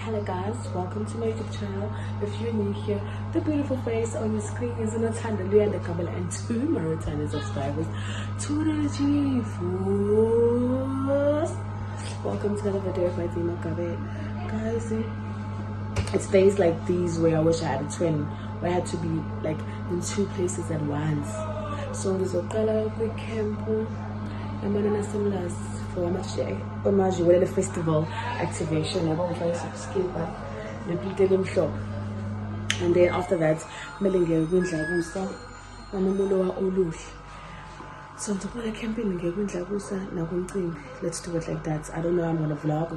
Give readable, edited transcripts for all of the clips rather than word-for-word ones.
Hello guys, welcome to my YouTube channel. If you're new here, the beautiful face on your screen is Unothando Luyanda Kabela, and to my returning subscribers, welcome to another video of my team Kabe. Guys, it's days like these where I wish I had a twin, where I had to be like in two places at once. So there's a color quick camp and for the festival activation. And then after that, so I'm talking about camping. Let's do it like that. I don't know, I'm gonna vlog,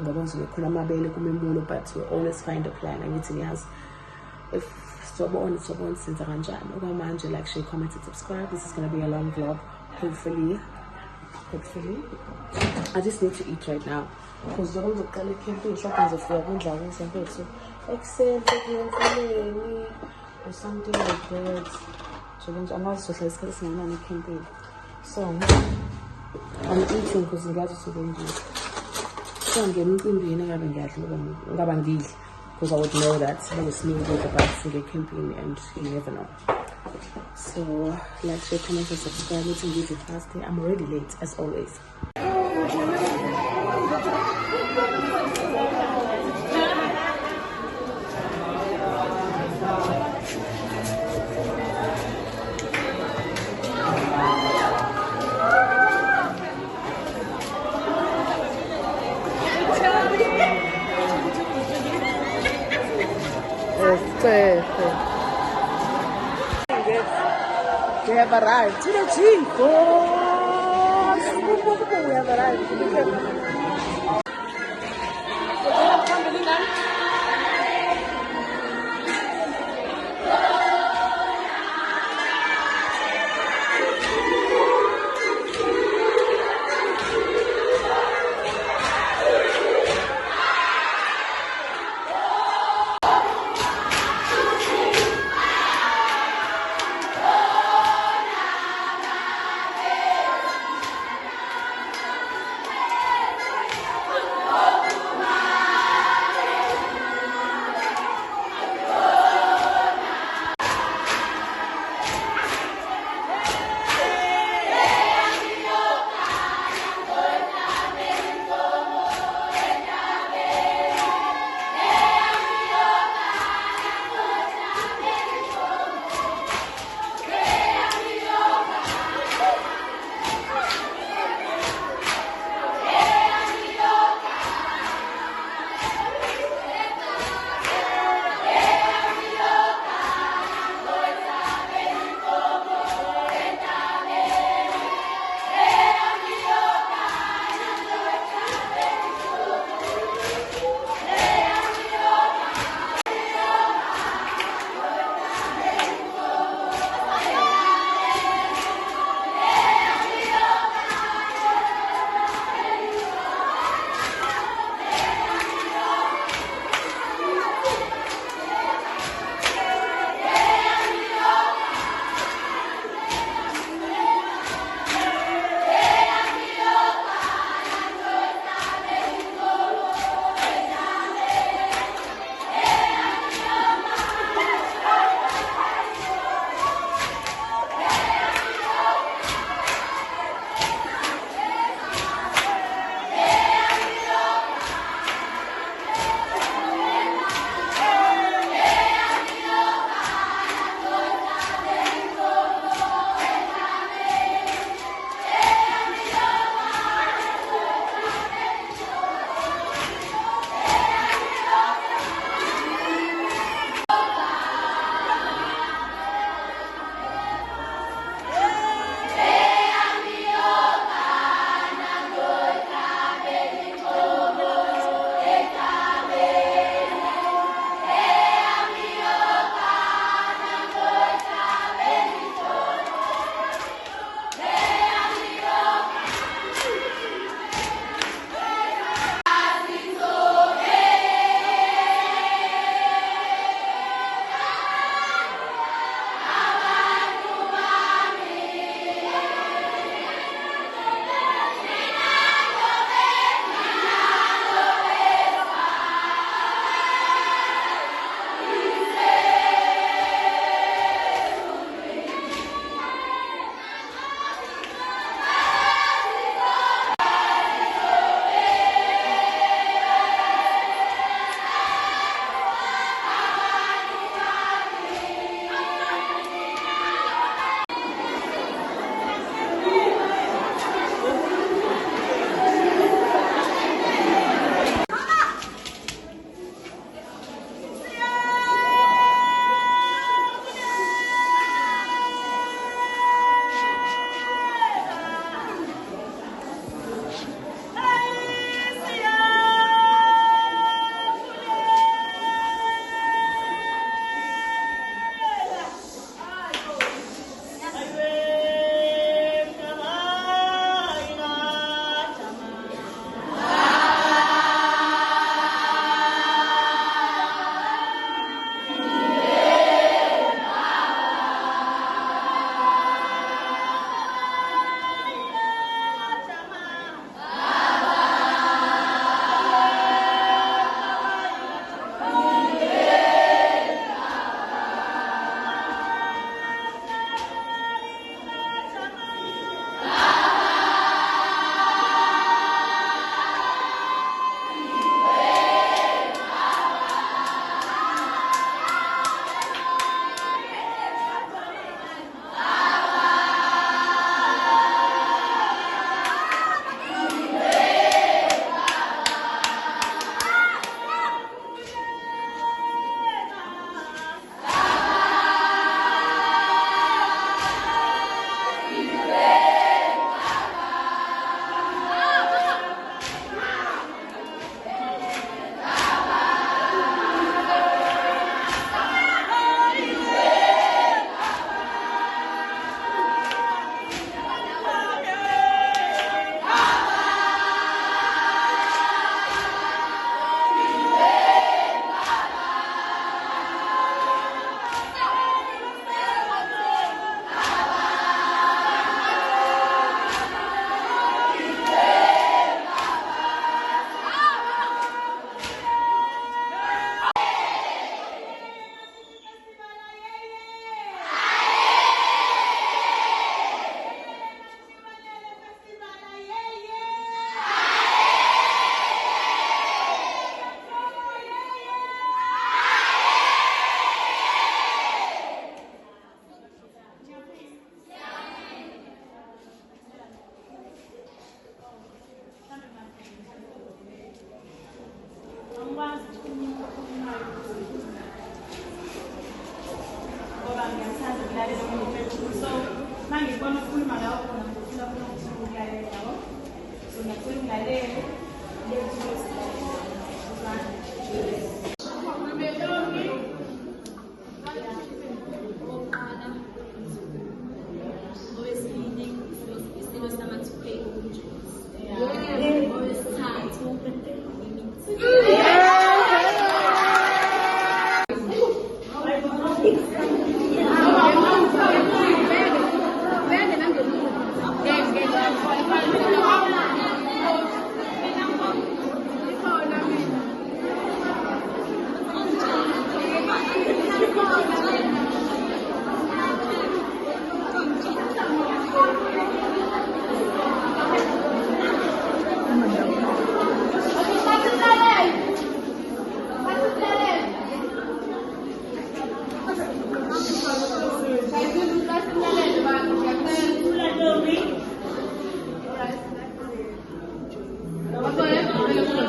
but we'll always find a plan. I need to ask if since like, share, comment, and subscribe. This is gonna be a long vlog, hopefully. I just need to eat right now because the whole camping shopping is or something like that. I'm also camping. So I'm eating because I'm going to so I'm getting because I would know that I was new with about to get camping and you never know. So like, share, comment, and subscribe. Let's engage it fast. I'm already late as always. We have arrived to the Chico. We have arrived to the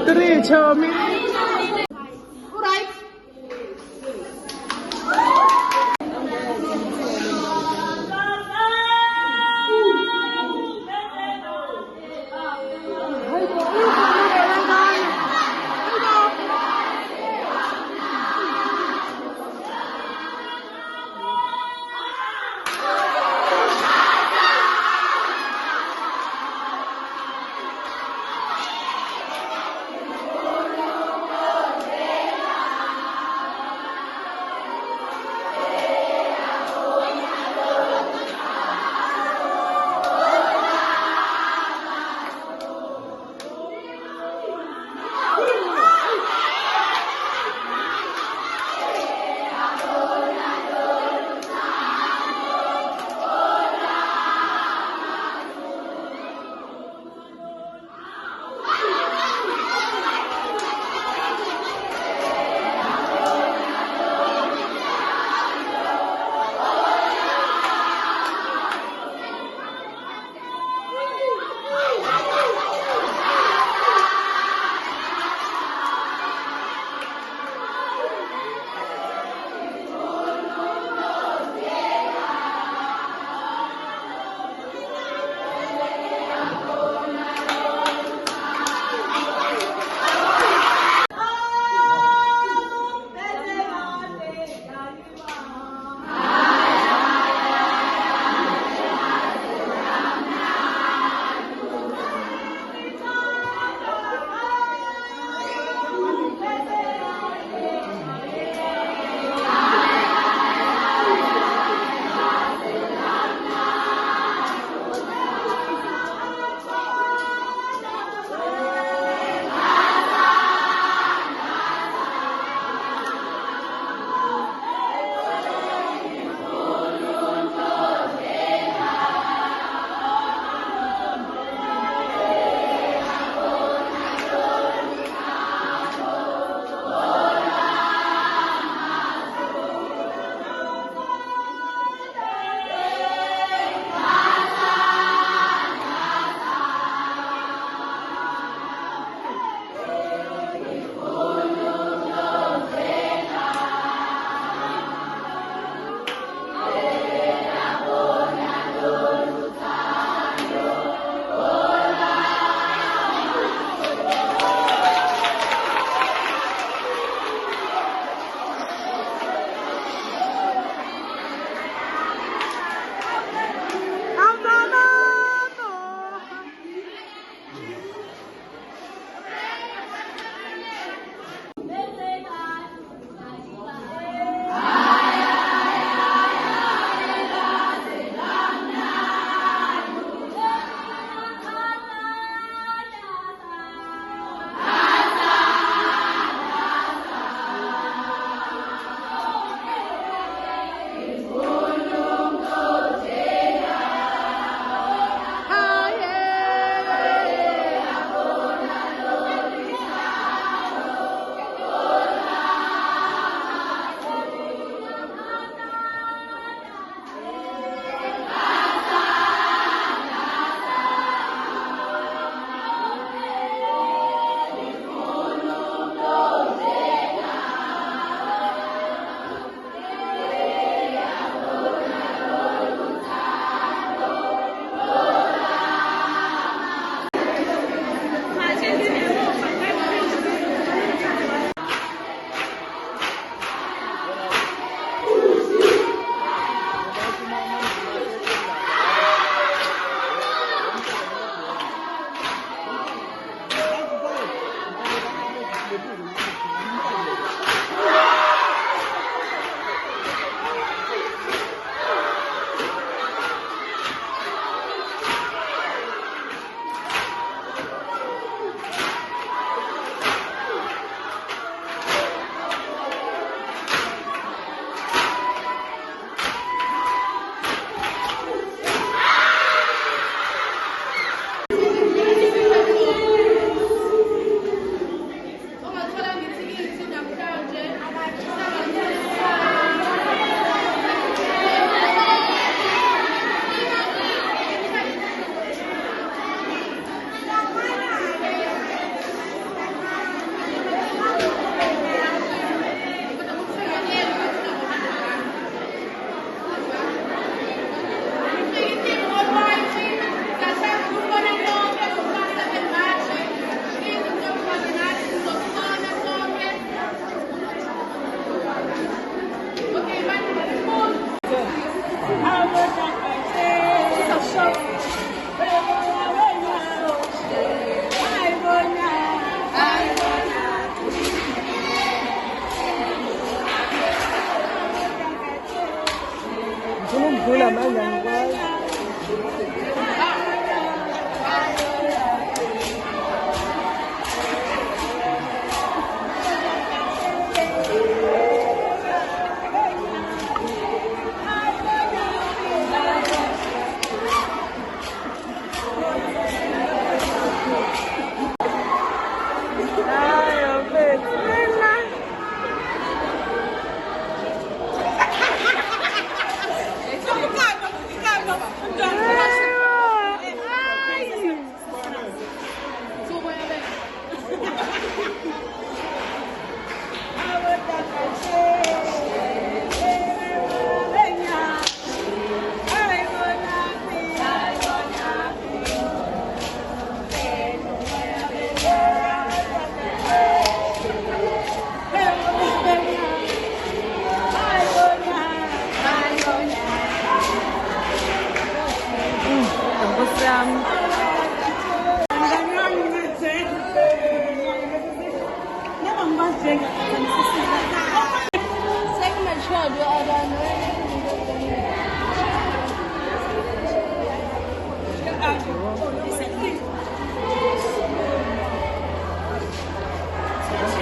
Three, show me.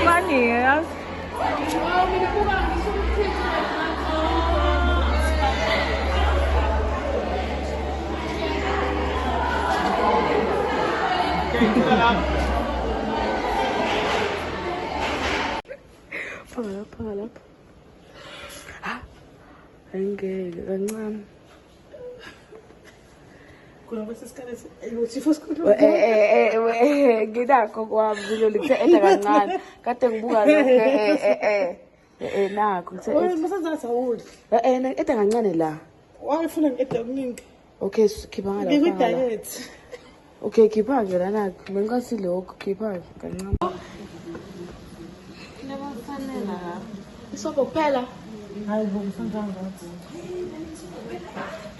Funny, yeah? Phaka lapha. Ha. Angeke kancane. Ngidakho kwami bilo lithe etha kancane. Kade ngibuka lokho nakho ngithe etha kancane la. Wayefuna ngedwa kuningi. Okay, khipha ngala. Ngikwi-diet. Okay, khipha ke lana. Bengikasi lokho khipha kancane. Nebafanele la. Isobho kuphela. Hayi bo ngisanganga ngathi.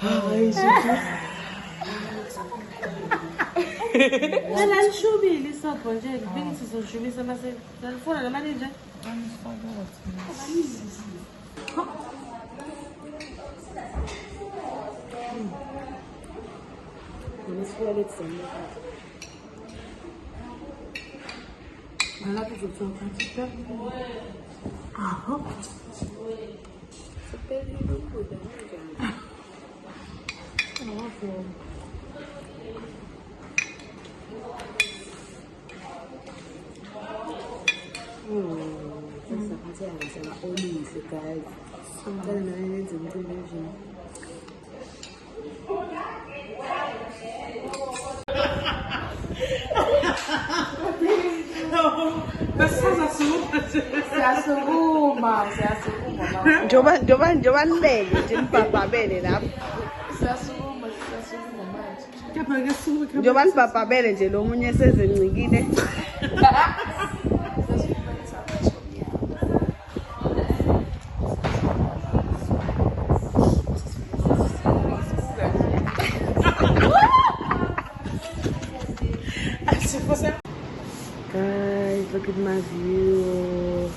Hayi shit. Wena lishubile isobho nje ngibingithi sizoshubisa mase nalifuna nemali nje. Malapha uzothola kanti aha. Sepelile ukudla kanjani? Olise guys. Ngicela nawe nenze umcimbi nje. Siyasukuma. Njoba nibeke nje nibhabhabele lapho. Siyasukuma manje. Kepha ke suku Njoba nibhabhabele nje lo munye sezencikile. Guys, look at my view.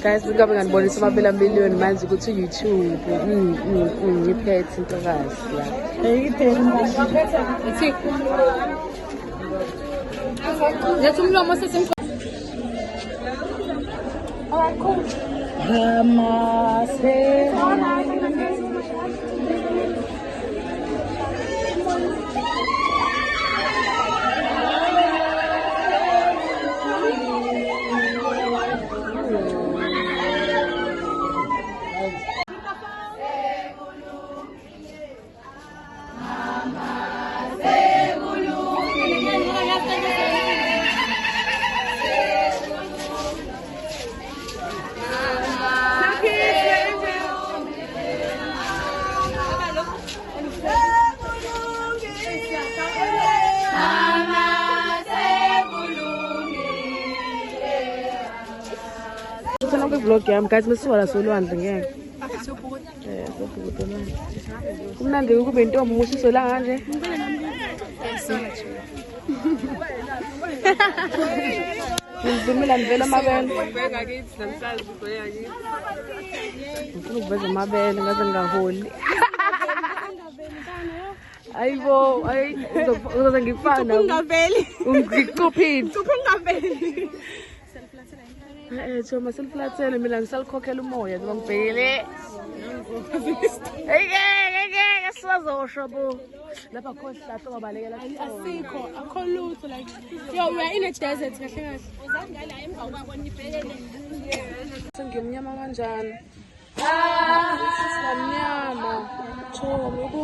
Guys, ngikabe nganibonisa amabela million manje ukuthi YouTube ngiphethe intokazi la. Yathi umlomo sesemkhona. Alright, cool. lonke vlog yami guys masiwa la solwandle ngeke. Sobhukuda manje. Kumnandi kube intombi umusiso la kanje. Ngizimela ngivela amabele. ngakithi namhlanje ubheka kithi. Ngifuna ukuveza amabele ngaze ngingaholi. Ayibo, ayi uzoze ngifana. Ungaveli. Ungikuphini. Ungaveli. Thoma seliflathele mina ngisalikhokhela umoya ngoba ngibhekele. Hey, sizosho bo. Lapha khona hlahlo babalekela Asikho, akho lutho like yo we are in a desert kahle kahle. Uzangala emva kwakho nibhekele. Sengimnyama kanjani? Singimnyama. Thoma bo.